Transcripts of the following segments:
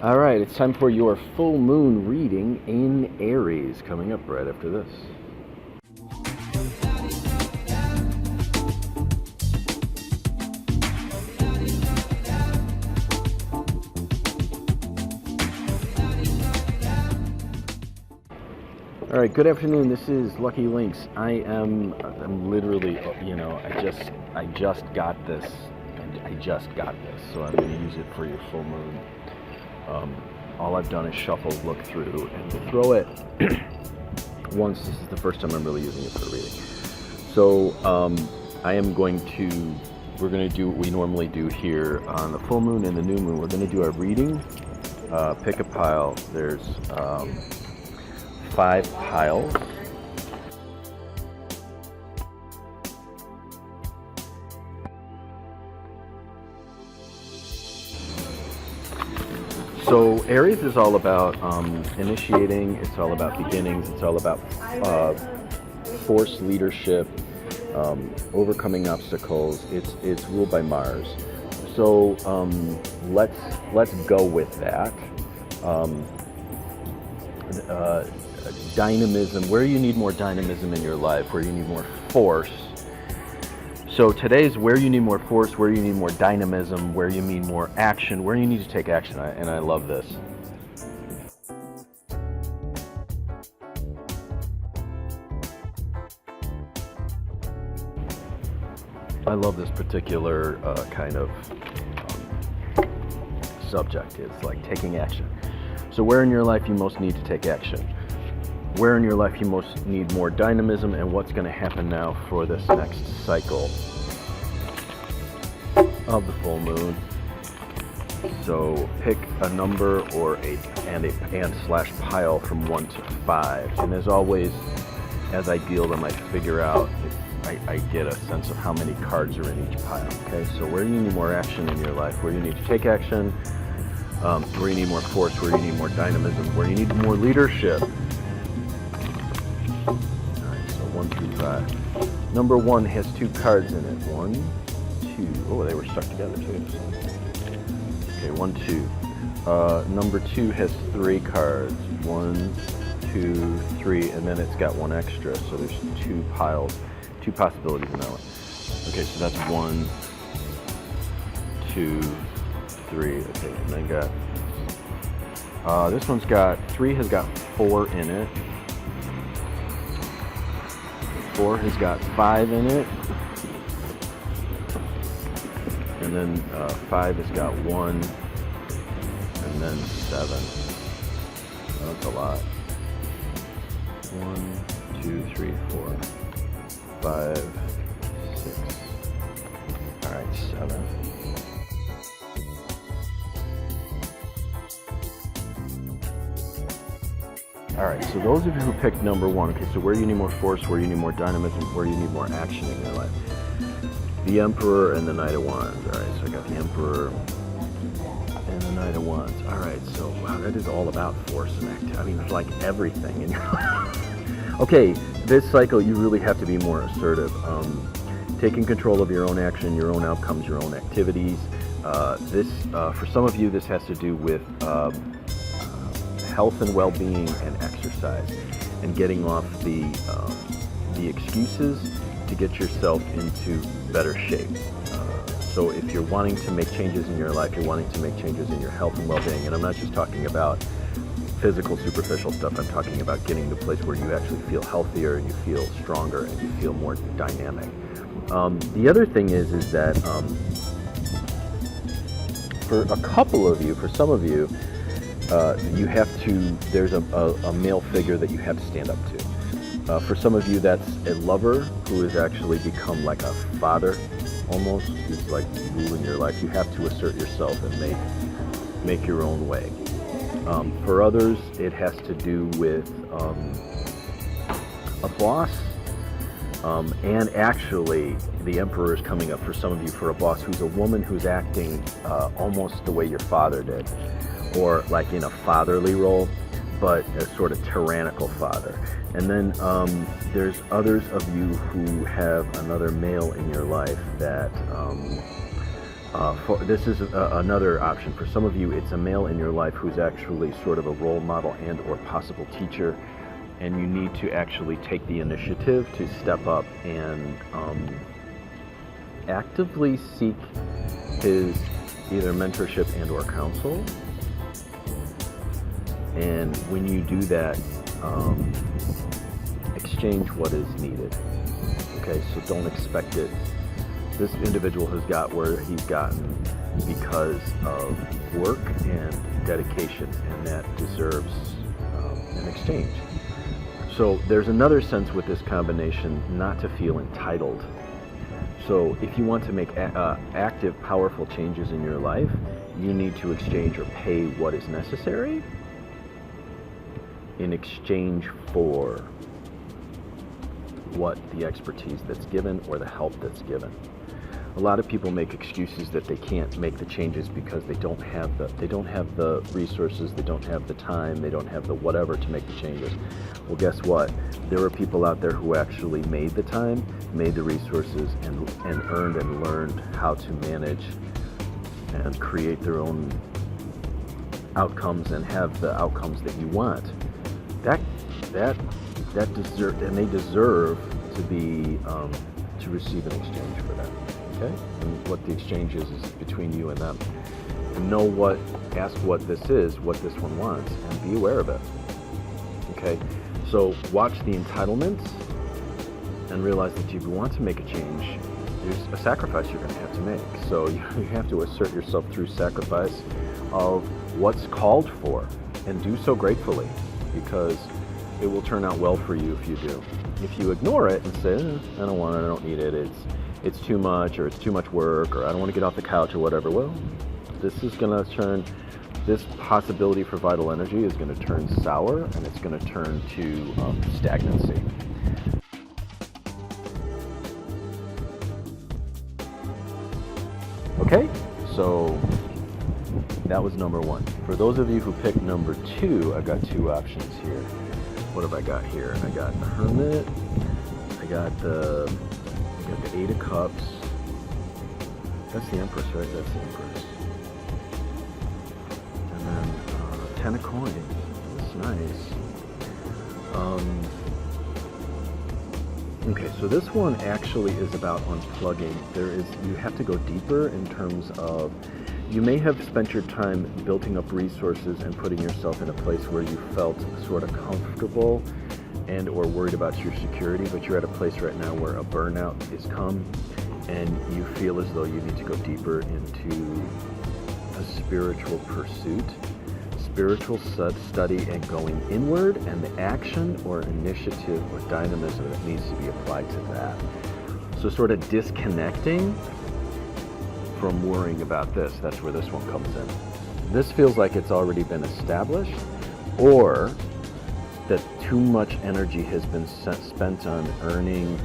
All right, it's time for your full moon reading in Aries, coming up right after this. All right, good afternoon. This is Lucky Links. I'm literally, I just got this. So I'm going to use it for your full moon. All I've done is shuffle, look through, and throw it once. This is the first time I'm really using it for reading. So we're going to do what we normally do here on the full moon and the new moon. We're going to do our reading. Pick a pile. There's 5 piles. So Aries is all about initiating, it's all about beginnings, it's all about force leadership, overcoming obstacles. It's ruled by Mars. So let's go with that. Dynamism, where you need more dynamism in your life, where you need more force. So today's where you need more force, where you need more dynamism, where you need more action, where you need to take action, and I love this. I love this particular kind of subject. It's like taking action. So where in your life you most need to take action? Where in your life you most need more dynamism, and what's going to happen now for this next cycle of the full moon? So pick a number or and/slash pile from 1 to 5. And as always, as I deal them, I figure out, I get a sense of how many cards are in each pile. Okay, so where you need more action in your life, where you need to take action, where you need more force, where you need more dynamism, where you need more leadership. 1 through 5. Number 1 has 2 cards in it. 1, 2. Oh, they were stuck together too. Okay, 1, 2. Number 2 has 3 cards. 1, 2, 3, and then it's got 1 extra. So there's 2 piles, 2 possibilities in that one. Okay, so that's 1, 2, 3. Okay, and then got this one's got 3 has got 4 in it. 4 has got 5 in it, and then 5 has got 1, and then 7. Oh, that's a lot. 1, 2, 3, 4, 5, 6. All right, 7. All right, so those of you who picked number 1, okay, so where you need more force, where you need more dynamism, where you need more action in your life. The Emperor and the Knight of Wands. All right, so I got the Emperor and the Knight of Wands. All right, so wow, that is all about force and activity. I mean, it's like everything in your life. Okay, this cycle, you really have to be more assertive. Taking control of your own action, your own outcomes, your own activities. For some of you, this has to do with health and well-being and exercise, and getting off the excuses to get yourself into better shape. So if you're wanting to make changes in your life, you're wanting to make changes in your health and well-being, and I'm not just talking about physical, superficial stuff. I'm talking about getting to a place where you actually feel healthier, you feel stronger, and you feel more dynamic. The other thing is that for a couple of you, for some of you, you have to, there's a male figure that you have to stand up to. For some of you, that's a lover who has actually become like a father, almost, who's like ruling your life. You have to assert yourself and make your own way. For others, it has to do with a boss, and actually, the Emperor is coming up for some of you for a boss who's a woman who's acting almost the way your father did, or like in a fatherly role, but a sort of tyrannical father. And then there's others of you who have another male in your life that This is another option. For some of you, it's a male in your life who's actually sort of a role model and or possible teacher, and you need to actually take the initiative to step up and actively seek his either mentorship and or counsel. And when you do that, exchange what is needed. Okay, so don't expect it. This individual has got where he's gotten because of work and dedication, and that deserves an exchange. So there's another sense with this combination not to feel entitled. So if you want to make active, powerful changes in your life, you need to exchange or pay what is necessary in exchange for what the expertise that's given or the help that's given. A lot of people make excuses that they can't make the changes because they don't have the resources, they don't have the time, they don't have the whatever to make the changes. Well, guess what? There are people out there who actually made the time, made the resources, and earned and learned how to manage and create their own outcomes and have the outcomes that you want. That deserve, and they deserve to be to receive an exchange for that. Okay, and what the exchange is between you and them. And ask what this is, what this one wants, and be aware of it. Okay, so watch the entitlements and realize that if you want to make a change, there's a sacrifice you're going to have to make. So you have to assert yourself through sacrifice of what's called for, and do so gratefully, because it will turn out well for you if you do. If you ignore it and say, I don't want it, I don't need it, it's too much, or it's too much work, or I don't want to get off the couch or whatever, well, this possibility for vital energy is going to turn sour, and it's going to turn to stagnancy. Okay, so that was number one. For those of you who picked number two, I've got two options here. What have I got here? I got the Hermit, I got the Eight of Cups. That's the Empress, right? That's the Empress. And then Ten of Coins. That's nice. Okay, so this one actually is about unplugging. You have to go deeper in terms of, you may have spent your time building up resources and putting yourself in a place where you felt sort of comfortable and or worried about your security, but you're at a place right now where a burnout is come, and you feel as though you need to go deeper into a spiritual pursuit, spiritual study, and going inward, and the action or initiative or dynamism that needs to be applied to that. So sort of disconnecting from worrying about this, that's where this one comes in. This feels like it's already been established, or that too much energy has been spent on earning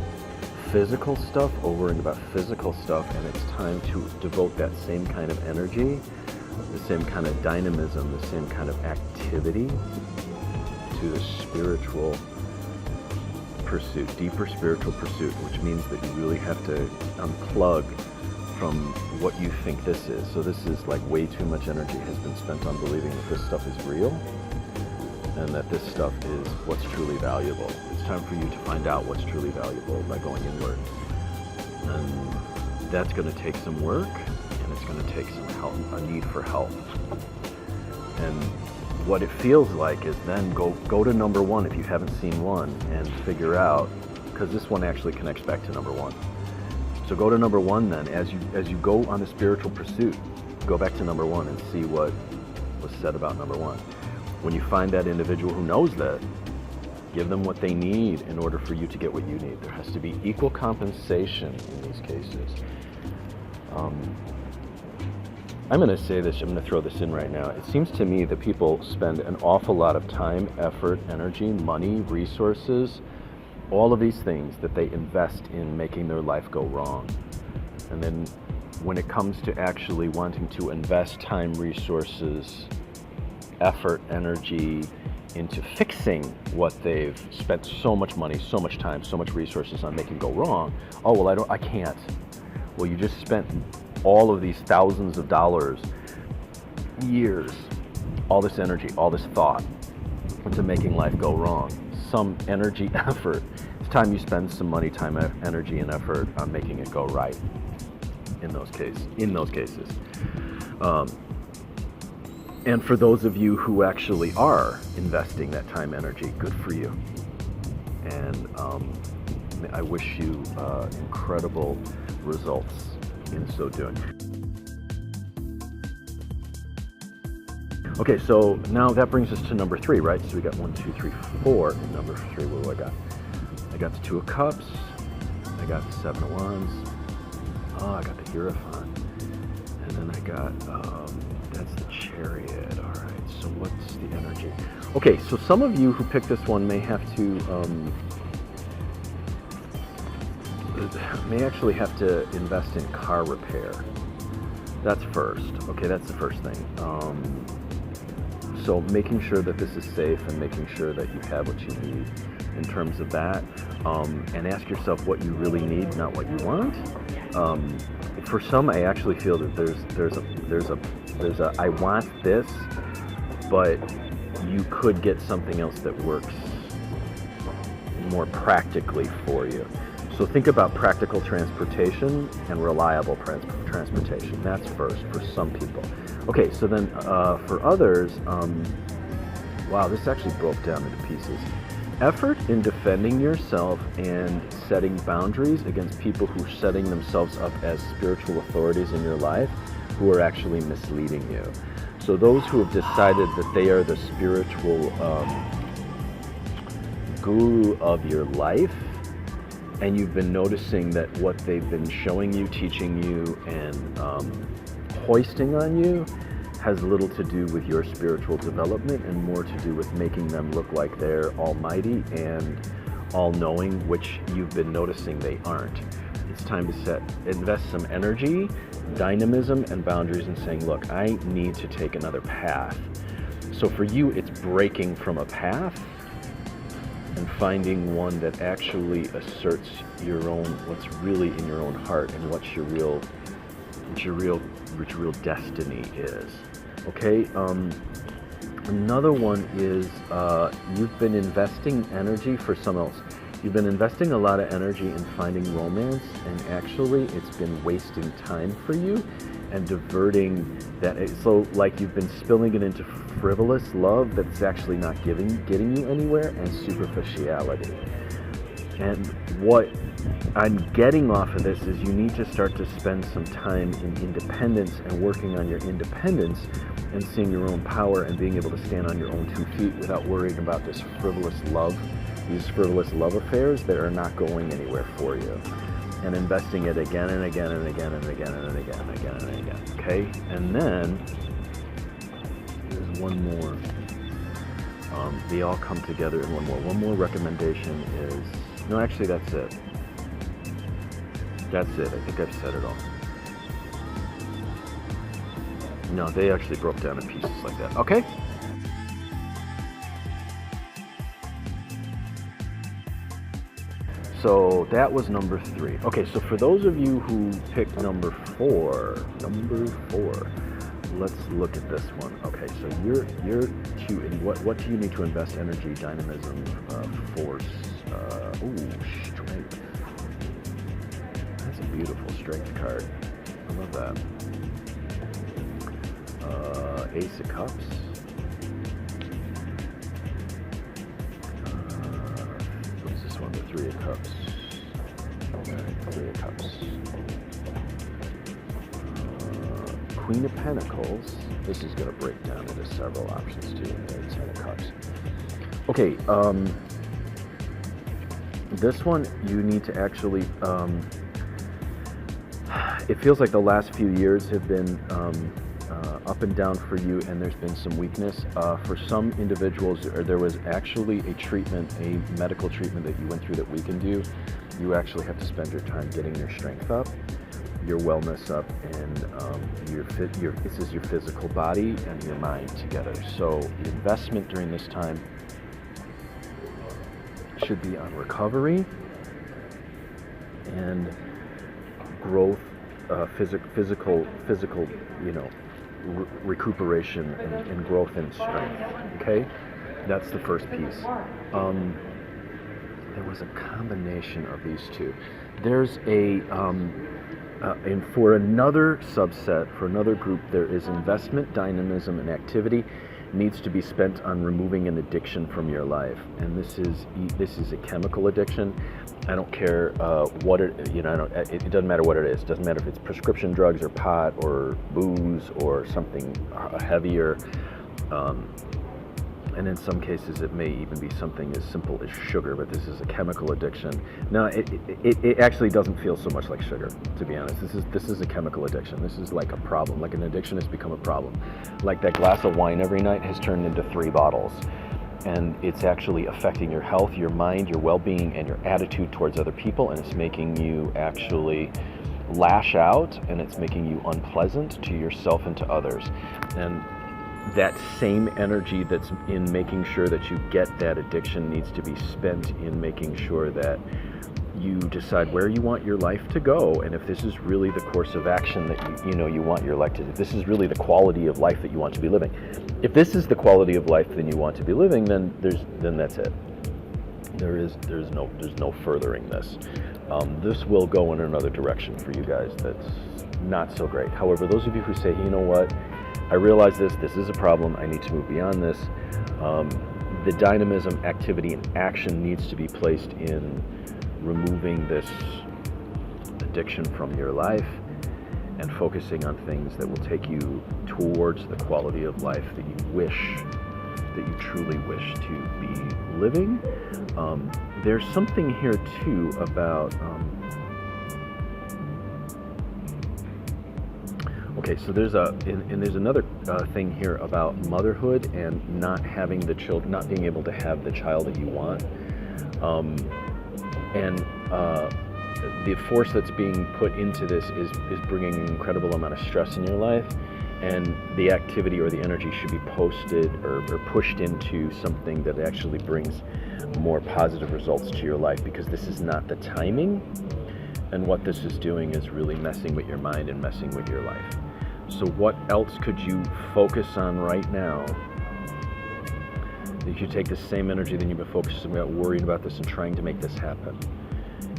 physical stuff, over and about physical stuff, and it's time to devote that same kind of energy, the same kind of dynamism, the same kind of activity to the spiritual pursuit, deeper spiritual pursuit, which means that you really have to unplug from what you think this is. So this is like way too much energy has been spent on believing that this stuff is real, and that this stuff is what's truly valuable. It's time for you to find out what's truly valuable by going inward. And that's going to take some work, and it's going to take some help, a need for help. And what it feels like is then go to number one if you haven't seen one, and figure out, because this one actually connects back to number one. So go to number one then. As you go on a spiritual pursuit, go back to number one and see what was said about number one. When you find that individual who knows that, give them what they need in order for you to get what you need. There has to be equal compensation in these cases. I'm going to say this, I'm going to throw this in right now. It seems to me that people spend an awful lot of time, effort, energy, money, resources, all of these things that they invest in making their life go wrong. And then when it comes to actually wanting to invest time, resources, effort, energy into fixing what they've spent so much money, so much time, so much resources on making go wrong, oh, well, I can't. Well, you just spent all of these thousands of dollars, years, all this energy, all this thought into making life go wrong. Some energy, effort. It's time you spend some money, time, energy, and effort on making it go right. In those cases. And for those of you who actually are investing that time, energy, good for you. And I wish you incredible results in so doing. Okay, so now that brings us to number 3, right? So we got 1, 2, 3, 4. And number 3, what do I got? I got the 2 of Cups. I got the 7 of Wands. Oh, I got the Hierophant. And then I got, that's the Chariot. All right, so what's the energy? Okay, so some of you who picked this one may have to, may actually have to invest in car repair. That's first. Okay, that's the first thing. So making sure that this is safe and making sure that you have what you need in terms of that, and ask yourself what you really need, not what you want. For some, I actually feel that there's a I want this, but you could get something else that works more practically for you. So think about practical transportation and reliable transportation. That's first for some people. Okay, so then for others, wow, this actually broke down into pieces. Effort in defending yourself and setting boundaries against people who are setting themselves up as spiritual authorities in your life who are actually misleading you. So those who have decided that they are the spiritual guru of your life, and you've been noticing that what they've been showing you, teaching you, and hoisting on you has little to do with your spiritual development and more to do with making them look like they're almighty and all-knowing, which you've been noticing they aren't. It's time to invest some energy, dynamism, and boundaries in saying, look, I need to take another path. So for you, it's breaking from a path and finding one that actually asserts your own, what's really in your own heart and what your real destiny is. Okay, another one is you've been investing energy for someone else. You've been investing a lot of energy in finding romance, and actually it's been wasting time for you and diverting that. So like you've been spilling it into frivolous love that's actually not getting you anywhere, and superficiality. And what I'm getting off of this is you need to start to spend some time in independence and working on your independence and seeing your own power and being able to stand on your own 2 feet without worrying about this frivolous love, these frivolous love affairs that are not going anywhere for you, and investing it again and again and again and again and again and again and again. Okay, and then there's one more. They all come together in one more. One more recommendation is, no, actually that's it. That's it. I think I've said it all. No, they actually broke down in pieces like that. Okay. So that was number 3. Okay, so for those of you who picked number 4, let's look at this one. Okay, so you're what do you need to invest energy, dynamism, force? Strength. That's a beautiful strength card. I love that. Ace of Cups. What's this one? The 3 of Cups. Okay, 3 of Cups. Queen of Pentacles. This is going to break down into several options too. And 10 of Cups. Okay, this one you need to actually, it feels like the last few years have been up and down for you, and there's been some weakness. For some individuals, there was actually a treatment, a medical treatment that you went through that weakened you. You actually have to spend your time getting your strength up, your wellness up, and this is your physical body and your mind together. So the investment during this time should be on recovery and growth physical, you know, recuperation and growth and strength. Okay, that's the first piece. There was a combination of these two. There's and for another subset, for another group, there is investment, dynamism, and activity needs to be spent on removing an addiction from your life. And this is a chemical addiction. I don't care what it, you know, it doesn't matter what it is. It doesn't matter if it's prescription drugs or pot or booze or something heavier. And in some cases, it may even be something as simple as sugar, but this is a chemical addiction. Now, it actually doesn't feel so much like sugar, to be honest. This is a chemical addiction. This is like a problem. Like an addiction has become a problem. Like that glass of wine every night has turned into 3 bottles. And it's actually affecting your health, your mind, your well-being, and your attitude towards other people, and it's making you actually lash out, and it's making you unpleasant to yourself and to others. And that same energy that's in making sure that you get that addiction needs to be spent in making sure that you decide where you want your life to go, and if this is really the course of action that you want your life to do. If this is really the quality of life that you want to be living. If this is the quality of life that you want to be living, then that's it. There's no furthering this. This will go in another direction for you guys that's not so great. However, those of you who say, you know what, I realize this is a problem, I need to move beyond this, the dynamism, activity, and action needs to be placed in removing this addiction from your life and focusing on things that will take you towards the quality of life that you truly wish to be living. There's something here too about okay, so there's another thing here about motherhood and not having the children, not being able to have the child that you want, and the force that's being put into this is bringing an incredible amount of stress in your life, and the activity or the energy should be posted or pushed into something that actually brings more positive results to your life, because this is not the timing, and what this is doing is really messing with your mind and messing with your life. So what else could you focus on right now that you take the same energy that you've been focusing about, worrying about this and trying to make this happen,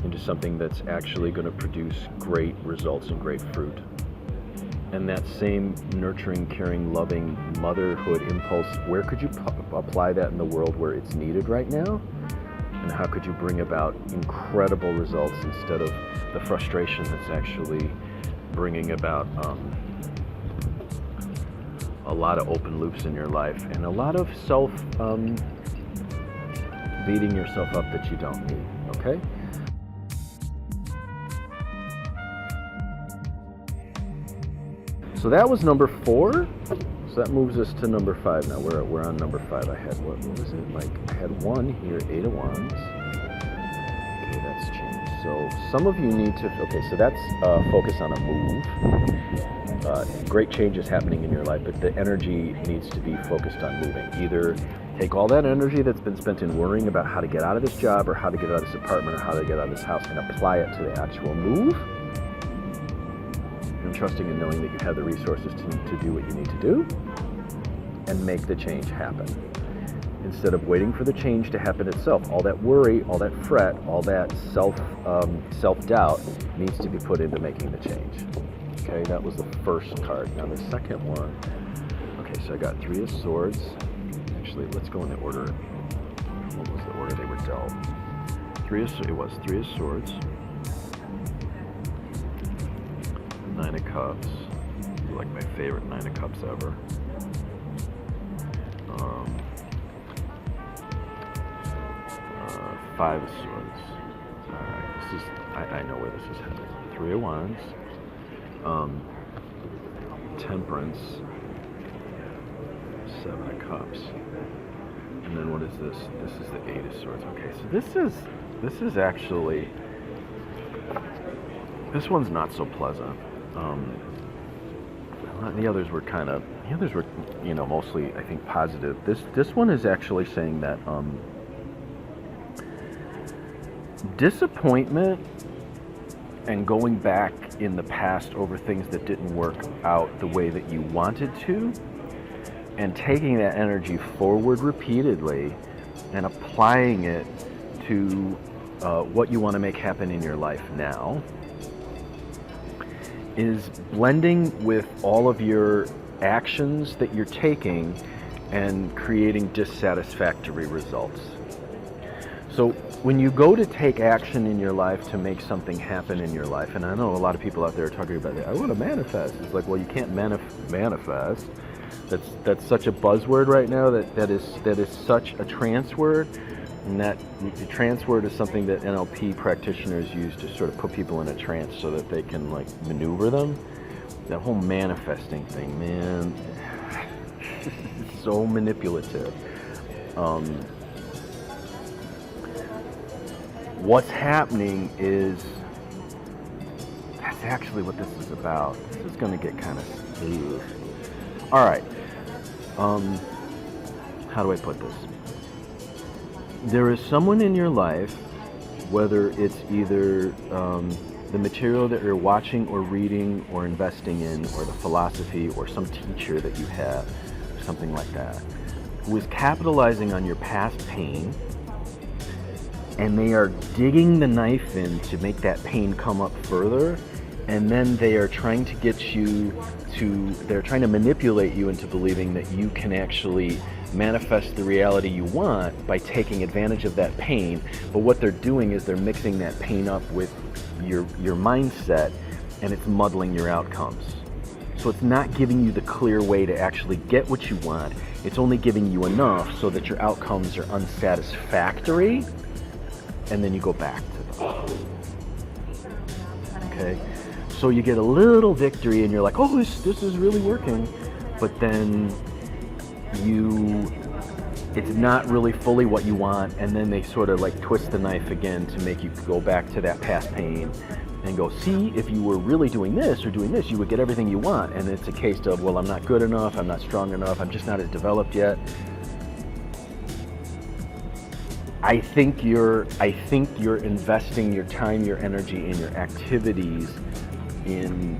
into something that's actually going to produce great results and great fruit? And that same nurturing, caring, loving motherhood impulse, where could you apply that in the world where it's needed right now? And how could you bring about incredible results instead of the frustration that's actually bringing about a lot of open loops in your life and a lot of beating yourself up that you don't need, okay? So that was number 4. So that moves us to number 5 now. We're on number 5. I had, what was it? Like, I had 1 here, 8 of Wands. Okay, that's changed. So some of you need to, okay, so that's focus on a move. Great change is happening in your life, but the energy needs to be focused on moving. Either take all that energy that's been spent in worrying about how to get out of this job or how to get out of this apartment or how to get out of this house and apply it to the actual move. And trusting and knowing that you have the resources to do what you need to do and make the change happen. Instead of waiting for the change to happen itself. All that worry, all that fret, all that self-doubt needs to be put into making the change. Okay, that was the first card. Now the second one, okay, so I got 3 of Swords. Actually, let's go in the order. What was the order they were dealt? 3 of Swords. 9 of Cups. Like my favorite 9 of Cups ever. 5 of Swords. Alright, I know where this is headed. 3 of Wands. Temperance. 7 of Cups. And then what is this? This is the 8 of Swords. Okay, so this is actually, this one's not so pleasant. The others were mostly, I think, positive. This one is actually saying that disappointment and going back in the past over things that didn't work out the way that you wanted to, and taking that energy forward repeatedly and applying it to what you want to make happen in your life now, is blending with all of your actions that you're taking and creating dissatisfactory results. So when you go to take action in your life to make something happen in your life, and I know a lot of people out there are talking about that, I want to manifest. It's like, well, you can't manifest. That's such a buzzword right now. That is such a trance word, and that the trance word is something that NLP practitioners use to sort of put people in a trance so that they can like maneuver them. That whole manifesting thing, man, it's so manipulative. What's happening is, that's actually what this is about. This is going to get kind of, all right. How do I put this? There is someone in your life, whether it's either the material that you're watching or reading or investing in, or the philosophy or some teacher that you have, or something like that, who is capitalizing on your past pain, and they are digging the knife in to make that pain come up further, and then they are trying to get you to, they're trying to manipulate you into believing that you can actually manifest the reality you want by taking advantage of that pain. But what they're doing is they're mixing that pain up with your mindset, and it's muddling your outcomes. So it's not giving you the clear way to actually get what you want. It's only giving you enough so that your outcomes are unsatisfactory, and then you go back to them. Okay? So you get a little victory and you're like, oh, this is really working. But then it's not really fully what you want, and then they sort of like twist the knife again to make you go back to that past pain and go, see, if you were really doing this or doing this, you would get everything you want. And it's a case of, well, I'm not good enough, I'm not strong enough, I'm just not as developed yet. I think you're investing your time, your energy, and your activities in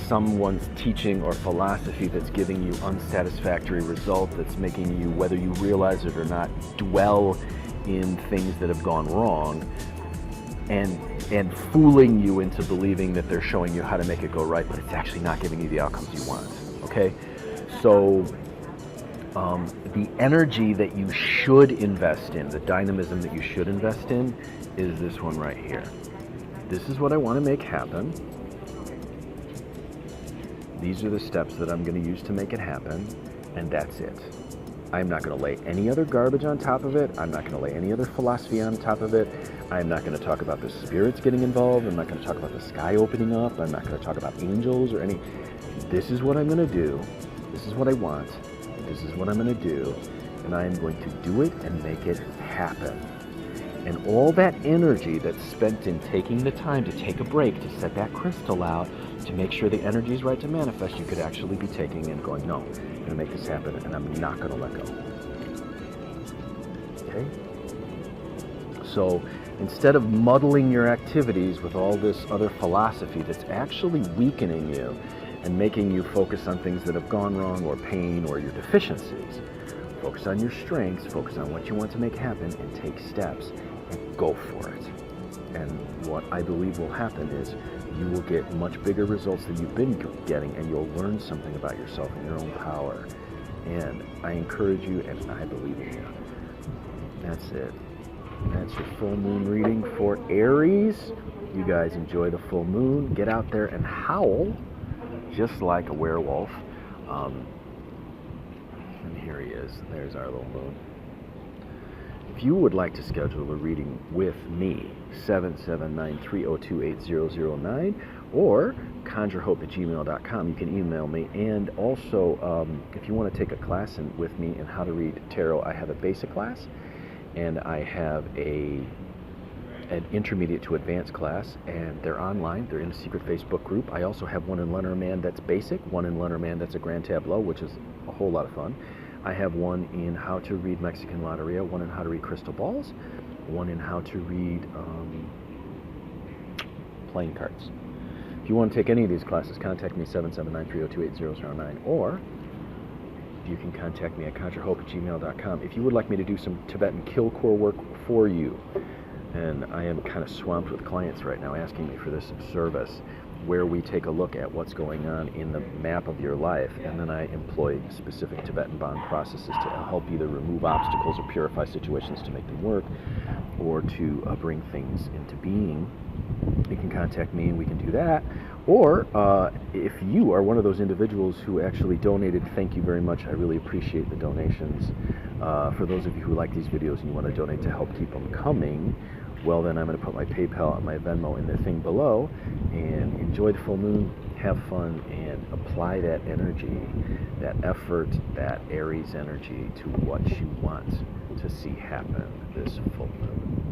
someone's teaching or philosophy that's giving you unsatisfactory results, that's making you, whether you realize it or not, dwell in things that have gone wrong, and fooling you into believing that they're showing you how to make it go right, but it's actually not giving you the outcomes you want. Okay? So the energy that you should invest in, the dynamism that you should invest in, is this one right here. This is what I want to make happen. These are the steps that I'm going to use to make it happen, and that's it. I'm not going to lay any other garbage on top of it. I'm not going to lay any other philosophy on top of it. I'm not going to talk about the spirits getting involved. I'm not going to talk about the sky opening up. I'm not going to talk about angels or any. This is what I'm going to do. This is what I want. This is what I'm going to do, and I am going to do it and make it happen. And all that energy that's spent in taking the time to take a break, to set that crystal out, to make sure the energy is right to manifest, you could actually be taking and going, no, I'm going to make this happen, and I'm not going to let go. Okay? So instead of muddling your activities with all this other philosophy that's actually weakening you and making you focus on things that have gone wrong, or pain, or your deficiencies, focus on your strengths, focus on what you want to make happen, and take steps and go for it. And what I believe will happen is you will get much bigger results than you've been getting, and you'll learn something about yourself and your own power. And I encourage you, and I believe in you. That's it. That's your full moon reading for Aries. You guys enjoy the full moon. Get out there and howl just like a werewolf. And here he is. There's our little moon. If you would like to schedule a reading with me, 779-302-8009, or conjurehope@gmail.com. You can email me. And also, if you want to take a class with me in how to read tarot, I have a basic class, and I have an intermediate to advanced class, and they're online. They're in a secret Facebook group. I also have one in Lenormand that's basic, one in Lenormand that's a grand tableau, which is a whole lot of fun. I have one in how to read Mexican Loteria, one in how to read crystal balls, one in how to read playing cards. If you want to take any of these classes, contact me 779-302-8009, or you can contact me at conjurehope@gmail.com if you would like me to do some Tibetan kill core work for you. And I am kind of swamped with clients right now asking me for this service, where we take a look at what's going on in the map of your life, and then I employ specific Tibetan bond processes to help either remove obstacles or purify situations to make them work, or to bring things into being. You can contact me and we can do that. Or if you are one of those individuals who actually donated, thank you very much. I really appreciate the donations. For those of you who like these videos and you want to donate to help keep them coming, well, then I'm going to put my PayPal and my Venmo in the thing below. And enjoy the full moon, have fun, and apply that energy, that effort, that Aries energy to what you want to see happen this full moon.